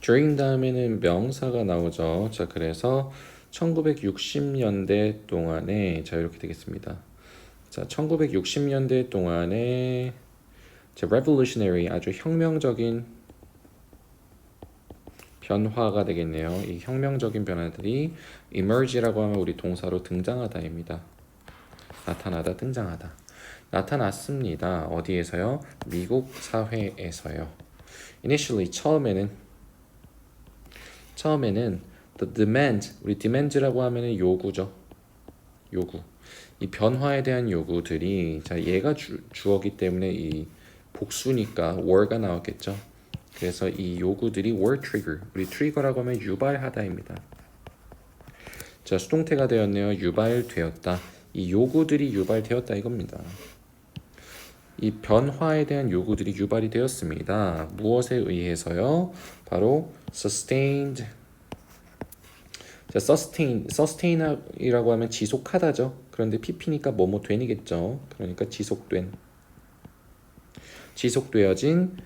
during 다음에는 명사가 나오죠. 자, 그래서 1960년대 동안에 자 이렇게 되겠습니다. 자, 1960년대 동안에 자, revolutionary 아주 혁명적인 변화가 되겠네요. 이 혁명적인 변화들이 emerge라고 하면 우리 동사로 등장하다입니다. 나타나다, 등장하다. 나타났습니다. 어디에서요? 미국 사회에서요. Initially 처음에는 the demand, 우리 demand라고 하면은 요구죠. 요구. 이 변화에 대한 요구들이 자 얘가 주어기 때문에 이 복수니까 were가 나왔겠죠. 그래서 이 요구들이 were trigger, 우리 trigger라고 하면 유발하다입니다. 자, 수동태가 되었네요. 유발되었다. 이 요구들이 유발되었다 이겁니다. 이 변화에 대한 요구들이 유발이 되었습니다. 무엇에 의해서요? 바로 sustained. 자, sustain이라고 하면 지속하다죠. 그런데 pp니까 뭐뭐 된이겠죠. 그러니까 지속되어진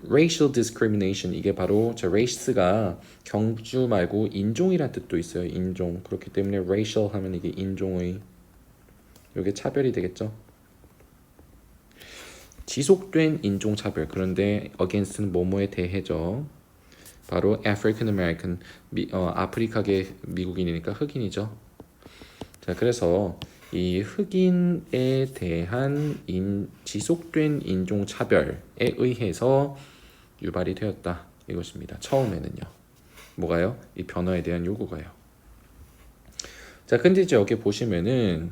racial discrimination. 이게 바로 자, race가 경주 말고 인종이란 뜻도 있어요. 인종. 그렇기 때문에 racial 하면 이게 인종의 이게 차별이 되겠죠. 지속된 인종차별. 그런데 against는 뭐뭐에 대해죠. 바로 African American, 아프리카계 미국인이니까 흑인이죠. 자, 그래서 이 흑인에 대한 지속된 인종차별에 의해서 유발이 되었다 이것입니다. 처음에는요. 뭐가요? 이 변화에 대한 요구가요. 자, 근데 이제 여기 보시면은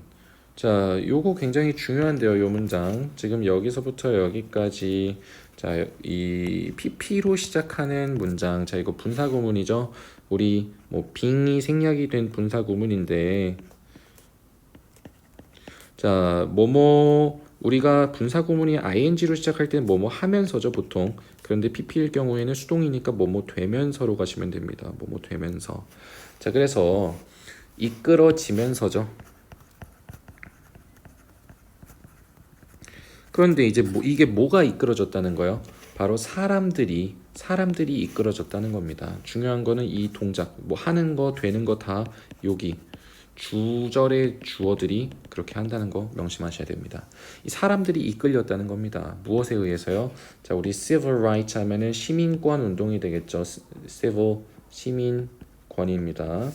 자, 요거 굉장히 중요한데요. 요 문장. 지금 여기서부터 여기까지 자, 이 PP로 시작하는 문장. 자, 이거 분사구문이죠. 우리 뭐 빙이 생략이 된 분사구문인데 자, 뭐뭐 우리가 분사구문이 ing로 시작할 때는 뭐뭐 하면서죠, 보통. 그런데 PP일 경우에는 수동이니까 뭐뭐 되면서로 가시면 됩니다. 뭐뭐 되면서. 자, 그래서 이끌어지면서죠. 그런데 이제 이게 뭐가 이끌어졌다는 거예요? 바로 사람들이 이끌어졌다는 겁니다. 중요한 거는 이 동작, 뭐 하는 거, 되는 거 다 여기 주절의 주어들이 그렇게 한다는 거 명심하셔야 됩니다. 이 사람들이 이끌렸다는 겁니다. 무엇에 의해서요? 자, 우리 civil rights 하면은 시민권 운동이 되겠죠. civil 시민권입니다.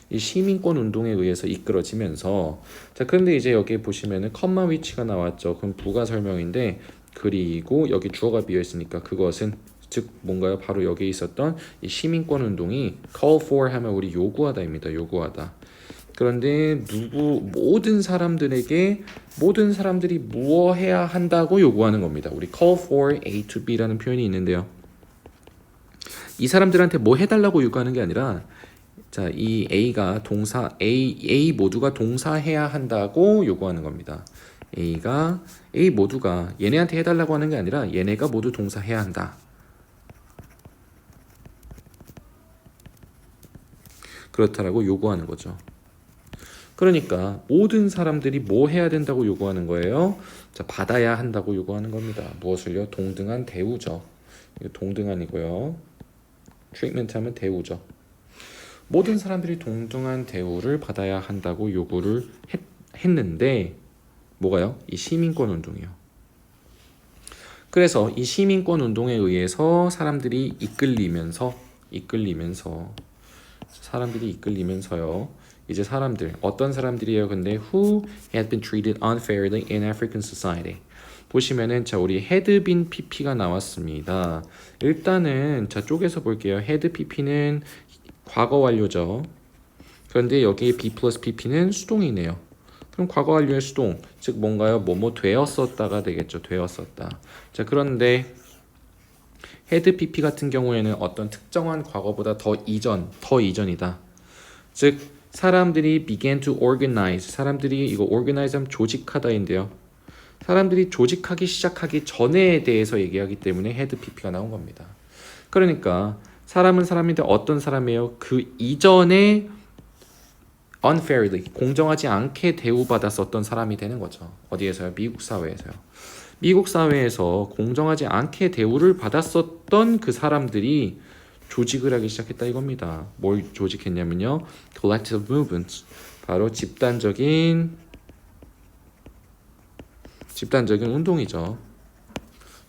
이 시민권 운동에 의해서 이끌어지면서 자, 그런데 이제 여기 보시면은 컴마 위치가 나왔죠. 그럼 부가 설명인데 그리고 여기 주어가 비어 있으니까 그것은 즉 뭔가요? 바로 여기 있었던 이 시민권 운동이 call for 하면 우리 요구하다입니다. 요구하다. 그런데 모든 사람들이 무엇해야 한다고 요구하는 겁니다. 우리 call for A to B라는 표현이 있는데요. 이 사람들한테 뭐 해달라고 요구하는 게 아니라 자, 이 A가 동사 A 모두가 동사해야 한다고 요구하는 겁니다. A 모두가 얘네한테 해달라고 하는 게 아니라 얘네가 모두 동사해야 한다. 그렇다라고 요구하는 거죠. 그러니까 모든 사람들이 뭐 해야 된다고 요구하는 거예요? 자, 받아야 한다고 요구하는 겁니다. 무엇을요? 동등한 대우죠. 이거 동등한이고요. 트리트먼트 하면 대우죠. 모든 사람들이 동등한 대우를 받아야 한다고 요구를 했는데 뭐가요? 이 시민권 운동이요. 그래서 이 시민권 운동에 의해서 사람들이 이끌리면서요. 이제 어떤 사람들이에요? 근데 who had been treated unfairly in African society. 보시면은 자, 우리 had been pp가 나왔습니다. 일단은 자, 쪼개서 볼게요. had pp는 과거 완료죠. 그런데 여기 be plus pp는 수동이네요. 그럼 과거 완료의 수동, 즉 뭔가요? 뭐뭐 되었었다가 되겠죠. 되었었다. 자, 그런데 had pp 같은 경우에는 어떤 특정한 과거보다 더 이전이다. 즉 사람들이 began to organize, 사람들이 이거 organize 하면 조직하다인데요. 사람들이 조직하기 시작하기 전에 대해서 얘기하기 때문에 had pp가 나온 겁니다. 그러니까 사람은 사람인데 어떤 사람이에요? 그 이전에 unfairly, 공정하지 않게 대우받았었던 사람이 되는 거죠. 어디에서요? 미국 사회에서요. 미국 사회에서 공정하지 않게 대우를 받았었던 그 사람들이 조직을 하기 시작했다 이겁니다. 뭘 조직했냐면요. collective movements. 바로 집단적인 운동이죠.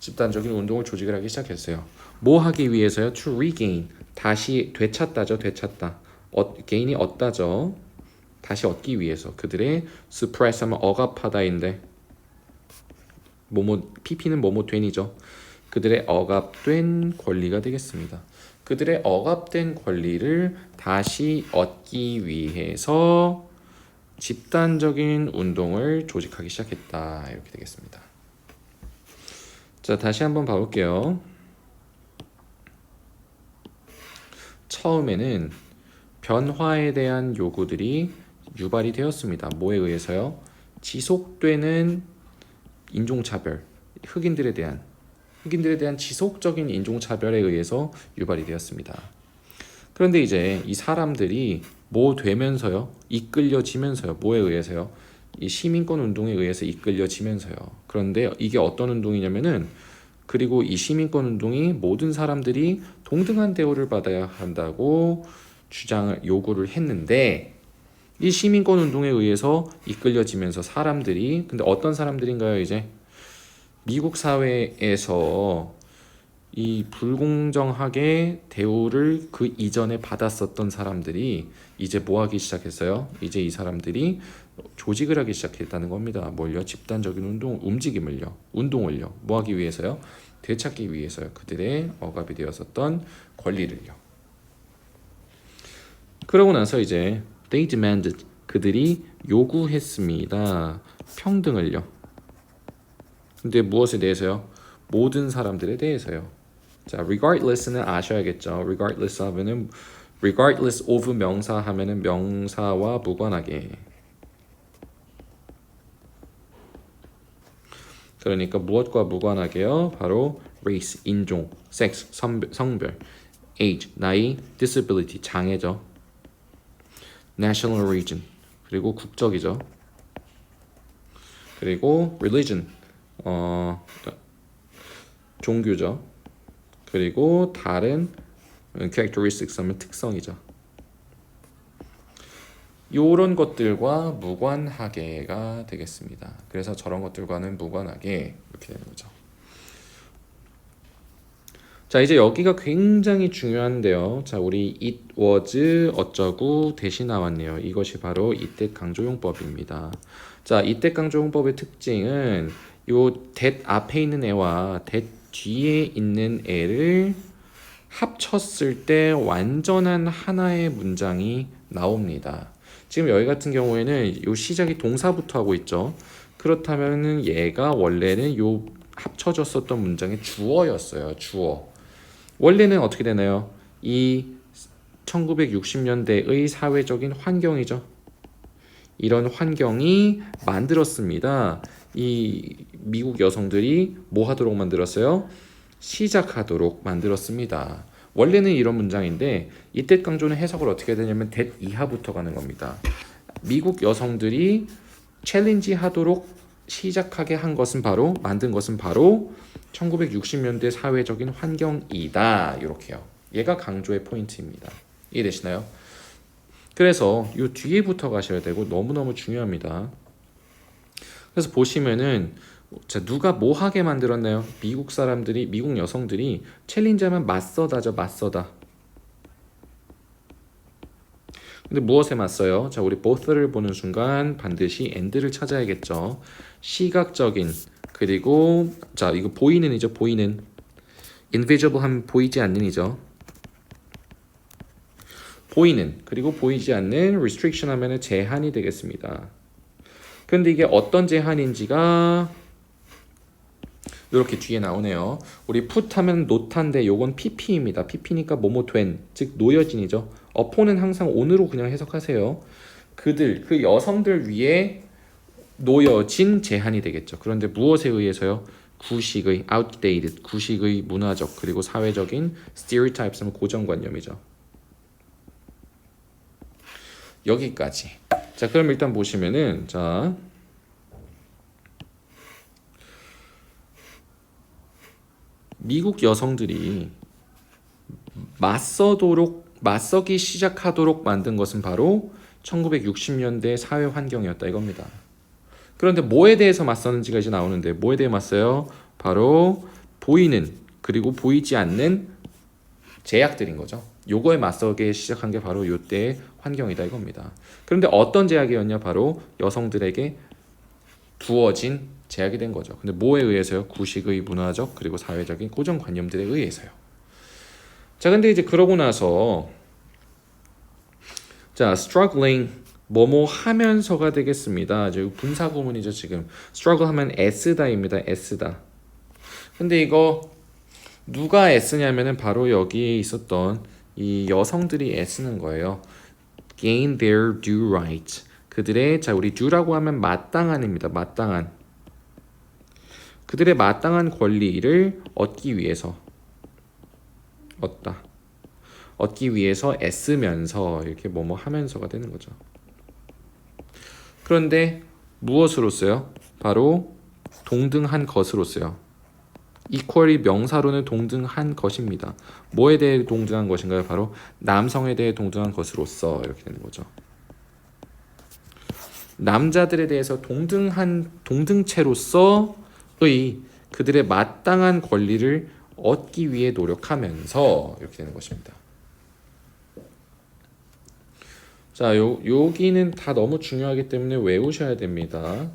집단적인 운동을 조직을 하기 시작했어요. 뭐 하기 위해서요? To regain. 다시 되찾다죠. 되찾다. gain이 얻다죠. 다시 얻기 위해서. 그들의 suppress 하면 억압하다인데 PP는 된이죠. 그들의 억압된 권리가 되겠습니다. 그들의 억압된 권리를 다시 얻기 위해서 집단적인 운동을 조직하기 시작했다. 이렇게 되겠습니다. 자, 다시 한번 봐볼게요. 처음에는 변화에 대한 요구들이 유발이 되었습니다. 뭐에 의해서요? 지속되는 인종차별, 흑인들에 대한 지속적인 인종차별에 의해서 유발이 되었습니다. 그런데 이제 이 사람들이 뭐 되면서요? 이끌려지면서요. 뭐에 의해서요? 이 시민권 운동에 의해서 이끌려지면서요. 그런데 이게 어떤 운동이냐면은 그리고 이 시민권 운동이 모든 사람들이 동등한 대우를 받아야 한다고 요구를 했는데 이 시민권 운동에 의해서 이끌려지면서 사람들이 근데 어떤 사람들인가요? 이제 미국 사회에서 이 불공정하게 대우를 그 이전에 받았었던 사람들이 이제 뭐 하기 시작했어요? 이제 이 사람들이 조직을 하기 시작했다는 겁니다. 뭘요? 집단적인 운동을요. 뭐 하기 위해서요? 되찾기 위해서요. 그들의 억압이 되었었던 권리를요. 그러고 나서 이제 they demanded. 그들이 요구했습니다. 평등을요. 근데 무엇에 대해서요? 모든 사람들에 대해서요. 자, regardless는 아셔야겠죠. regardless of 명사 하면은 명사와 무관하게. 그러니까 무엇과 무관하게요? 바로 race, 인종, sex, 성별, age, 나이, disability, 장애죠. national origin, 그리고 국적이죠. 그리고 religion, 종교죠. 그리고 다른 characteristics 하면 특성이죠. 이런 것들과 무관하게가 되겠습니다. 그래서 저런 것들과는 무관하게 이렇게 되는 거죠. 자, 이제 여기가 굉장히 중요한데요. 자, 우리 it was 어쩌고 대시 나왔네요. 이것이 바로 이때 강조용법입니다. 자, 이때 강조용법의 특징은 요 that 앞에 있는 애와 that 뒤에 있는 애를 합쳤을 때 완전한 하나의 문장이 나옵니다. 지금 여기 같은 경우에는 요 시작이 동사부터 하고 있죠. 그렇다면은 얘가 원래는 요 합쳐졌었던 문장의 주어였어요. 주어. 원래는 어떻게 되나요? 이 1960년대의 사회적인 환경이죠. 이런 환경이 만들었습니다. 이 미국 여성들이 뭐 하도록 만들었어요? 시작하도록 만들었습니다. 원래는 이런 문장인데 이때 강조는 해석을 어떻게 되냐면 that 이하부터 가는 겁니다. 미국 여성들이 챌린지 하도록 시작하게 만든 것은 바로 1960년대 사회적인 환경이다. 이렇게요. 얘가 강조의 포인트입니다. 이해되시나요? 그래서 이 뒤에부터 가셔야 되고 너무너무 중요합니다. 그래서 보시면은 자, 누가 뭐 하게 만들었나요? 미국 여성들이 챌린지하면 맞서다죠. 맞서다. 근데 무엇에 맞서요? 자, 우리 both를 보는 순간 반드시 and를 찾아야겠죠. 시각적인 그리고 자, 이거 보이는이죠. 보이는 invisible 하면 보이지 않는이죠. 보이는 그리고 보이지 않는 restriction 하면은 제한이 되겠습니다. 근데 이게 어떤 제한인지가 이렇게 뒤에 나오네요. 우리 put 하면 not 한데 요건 pp입니다. pp니까 뭐뭐 된, 즉 놓여진이죠. upon은 항상 on으로 그냥 해석하세요. 그 여성들 위에 놓여진 제한이 되겠죠. 그런데 무엇에 의해서요? 구식의 outdated, 구식의 문화적 그리고 사회적인 stereotypes 하면 고정관념이죠. 여기까지. 자, 그럼 일단 보시면은 자 미국 여성들이 맞서기 시작하도록 만든 것은 바로 1960년대 사회 환경이었다 이겁니다. 그런데 뭐에 대해서 맞섰는지가 이제 나오는데 뭐에 대해 맞서요? 바로 보이는 그리고 보이지 않는 제약들인 거죠. 요거에 맞서기 시작한 게 바로 요때의 환경이다 이겁니다. 그런데 어떤 제약이었냐? 바로 여성들에게 두어진 제약이 된 거죠. 근데 뭐에 의해서요? 구식의 문화적 그리고 사회적인 고정관념들에 의해서요. 자, 근데 이제 그러고 나서 자, struggling 뭐뭐 하면서가 되겠습니다. 지금 분사구문이죠. 지금 struggle 하면 애쓰다입니다. 애쓰다. 근데 이거 누가 애쓰냐면은 바로 여기에 있었던 이 여성들이 애쓰는 거예요. gain their due right. 그들의 자 우리 due라고 하면 마땅한입니다. 마땅한 그들의 마땅한 권리를 얻기 위해서 얻기 위해서 애쓰면서 이렇게 뭐뭐 하면서가 되는 거죠. 그런데 무엇으로써요? 바로 동등한 것으로써요. equal이 명사로는 동등한 것입니다. 뭐에 대해 동등한 것인가요? 바로 남성에 대해 동등한 것으로서 이렇게 되는 거죠. 남자들에 대해서 동등체로서의 그들의 마땅한 권리를 얻기 위해 노력하면서 이렇게 되는 것입니다. 자, 여기는 다 너무 중요하기 때문에 외우셔야 됩니다.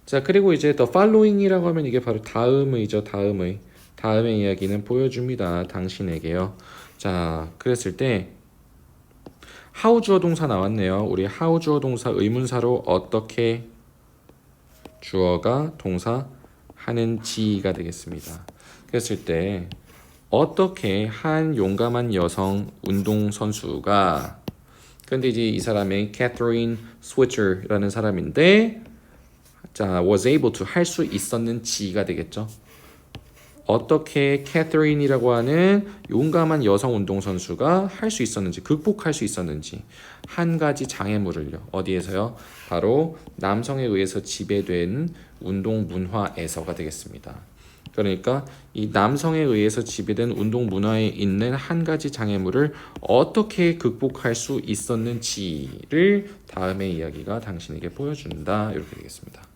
자, 그리고 이제 the following이라고 하면 이게 바로 다음의죠. 다음의 이야기는 보여줍니다. 당신에게요. 자, 그랬을 때 how 주어 동사 나왔네요. 우리 how 주어 동사 의문사로 어떻게 주어가 동사 하는지가 되겠습니다. 그랬을 때 어떻게 한 용감한 여성 운동선수가 근데 이제 이 사람이 Catherine Switcher라는 사람인데 자, was able to 할 수 있었는지가 되겠죠. 어떻게 캐서린이라고 하는 용감한 여성 운동선수가 할 수 있었는지, 극복할 수 있었는지 한 가지 장애물을요. 어디에서요? 바로 남성에 의해서 지배된 운동 문화에서가 되겠습니다. 그러니까 이 남성에 의해서 지배된 운동 문화에 있는 한 가지 장애물을 어떻게 극복할 수 있었는지를 다음의 이야기가 당신에게 보여준다. 이렇게 되겠습니다.